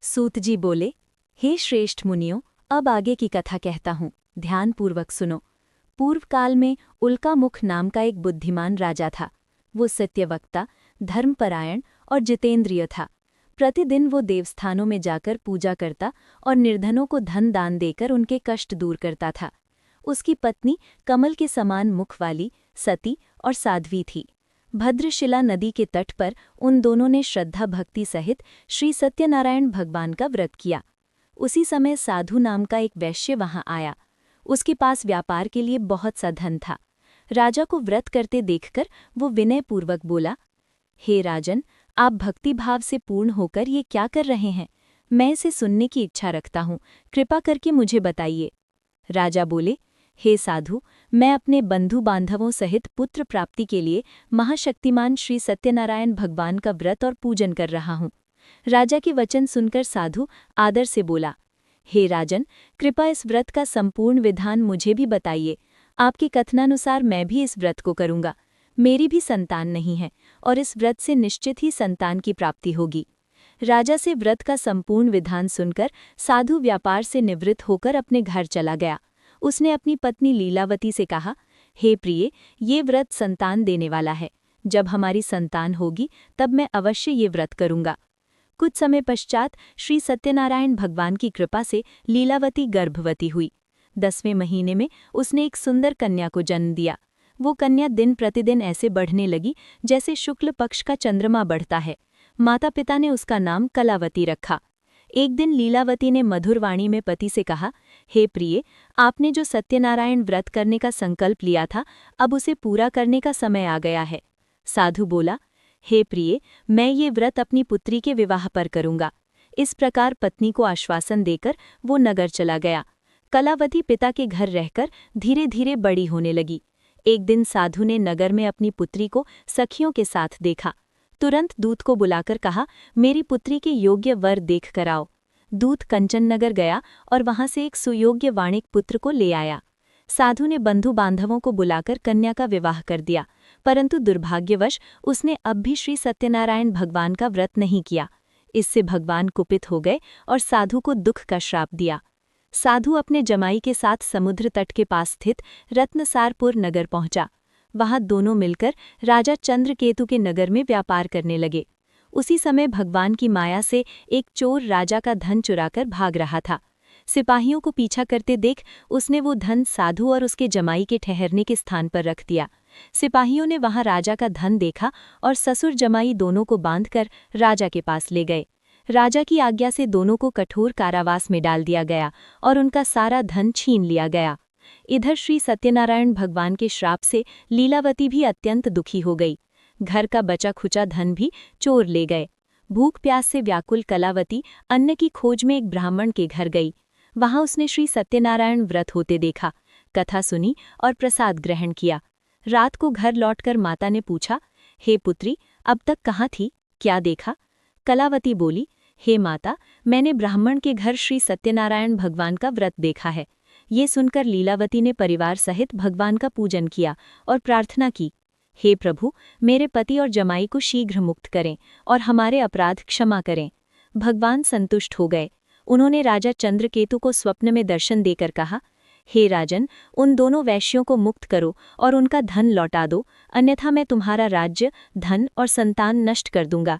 सूत जी बोले, हे श्रेष्ठ मुनियों, अब आगे की कथा कहता हूँ, ध्यानपूर्वक सुनो। पूर्व काल में उल्कामुख नाम का एक बुद्धिमान राजा था। वो सत्यवक्ता, धर्मपरायण और जितेंद्रिय था। प्रतिदिन वो देवस्थानों में जाकर पूजा करता और निर्धनों को धन दान देकर उनके कष्ट दूर करता था। उसकी पत्नी कमल के समान मुख वाली, सती और साध्वी थी। भद्रशिला नदी के तट पर उन दोनों ने श्रद्धा भक्ति सहित श्री सत्यनारायण भगवान का व्रत किया। उसी समय साधु नाम का एक वैश्य वहां आया। उसके पास व्यापार के लिए बहुत सा धन था। राजा को व्रत करते देखकर वो विनयपूर्वक बोला, हे राजन, आप भक्तिभाव से पूर्ण होकर ये क्या कर रहे हैं? मैं इसे सुनने की इच्छा रखता हूँ, कृपा करके मुझे बताइए। राजा बोले, हे साधु, मैं अपने बंधु बांधवों सहित पुत्र प्राप्ति के लिए महाशक्तिमान श्री सत्यनारायण भगवान का व्रत और पूजन कर रहा हूँ। राजा के वचन सुनकर साधु आदर से बोला, हे राजन, कृपा इस व्रत का संपूर्ण विधान मुझे भी बताइए। आपके कथनानुसार मैं भी इस व्रत को करूँगा। मेरी भी संतान नहीं है और इस व्रत से निश्चित ही संतान की प्राप्ति होगी। राजा से व्रत का संपूर्ण विधान सुनकर साधु व्यापार से निवृत्त होकर अपने घर चला गया। उसने अपनी पत्नी लीलावती से कहा, हे प्रिय, ये व्रत संतान देने वाला है। जब हमारी संतान होगी तब मैं अवश्य ये व्रत करूँगा। कुछ समय पश्चात श्री सत्यनारायण भगवान की कृपा से लीलावती गर्भवती हुई। 10वें महीने में उसने एक सुंदर कन्या को जन्म दिया। वो कन्या दिन प्रतिदिन ऐसे बढ़ने लगी जैसे शुक्ल पक्ष का चंद्रमा बढ़ता है। माता पिता ने उसका नाम कलावती रखा। एक दिन लीलावती ने मधुर वाणी में पति से कहा, हे प्रिय, आपने जो सत्यनारायण व्रत करने का संकल्प लिया था, अब उसे पूरा करने का समय आ गया है। साधु बोला, हे प्रिय, मैं ये व्रत अपनी पुत्री के विवाह पर करूँगा। इस प्रकार पत्नी को आश्वासन देकर वो नगर चला गया। कलावती पिता के घर रहकर धीरे धीरे बड़ी होने लगी। एक दिन साधु ने नगर में अपनी पुत्री को सखियों के साथ देखा। तुरंत दूत को बुलाकर कहा, मेरी पुत्री के योग्य वर देख कर आओ। दूत कंचन नगर गया और वहां से एक सुयोग्य वाणिक पुत्र को ले आया। साधु ने बंधु बांधवों को बुलाकर कन्या का विवाह कर दिया, परंतु दुर्भाग्यवश उसने अब भी श्री सत्यनारायण भगवान का व्रत नहीं किया। इससे भगवान कुपित हो गए और साधु को दुख का श्राप दिया। साधु अपने जमाई के साथ समुद्र तट के पास स्थित रत्नसारपुर नगर पहुंचा। वहां दोनों मिलकर राजा चंद्रकेतु के नगर में व्यापार करने लगे। उसी समय भगवान की माया से एक चोर राजा का धन चुराकर भाग रहा था। सिपाहियों को पीछा करते देख उसने वो धन साधु और उसके जमाई के ठहरने के स्थान पर रख दिया। सिपाहियों ने वहां राजा का धन देखा और ससुर जमाई दोनों को बांधकर राजा के पास ले गए। राजा की आज्ञा से दोनों को कठोर कारावास में डाल दिया गया और उनका सारा धन छीन लिया गया। इधर श्री सत्यनारायण भगवान के श्राप से लीलावती भी अत्यंत दुखी हो गई। घर का बचा खुचा धन भी चोर ले गए। भूख प्यास से व्याकुल कलावती अन्न की खोज में एक ब्राह्मण के घर गई। वहां उसने श्री सत्यनारायण व्रत होते देखा, कथा सुनी और प्रसाद ग्रहण किया। रात को घर लौटकर माता ने पूछा, हे पुत्री, अब तक कहाँ थी, क्या देखा? कलावती बोली, हे माता, मैंने ब्राह्मण के घर श्री सत्यनारायण भगवान का व्रत देखा है। ये सुनकर लीलावती ने परिवार सहित भगवान का पूजन किया और प्रार्थना की, हे प्रभु, मेरे पति और जमाई को शीघ्र मुक्त करें और हमारे अपराध क्षमा करें। भगवान संतुष्ट हो गए। उन्होंने राजा चंद्रकेतु को स्वप्न में दर्शन देकर कहा, हे राजन, उन दोनों वैश्यों को मुक्त करो और उनका धन लौटा दो, अन्यथा मैं तुम्हारा राज्य, धन और संतान नष्ट कर दूंगा।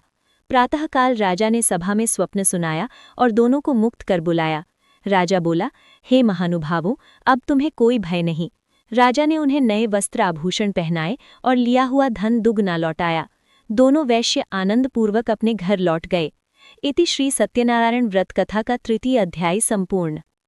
प्रातःकाल राजा ने सभा में स्वप्न सुनाया और दोनों को मुक्त कर बुलाया। राजा बोला, हे महानुभावों, अब तुम्हें कोई भय नहीं। राजा ने उन्हें नए वस्त्र आभूषण पहनाए और लिया हुआ धन दुगना लौटाया। दोनों वैश्य आनंदपूर्वक अपने घर लौट गए। इति श्री सत्यनारायण व्रत कथा का 3य अध्याय संपूर्ण।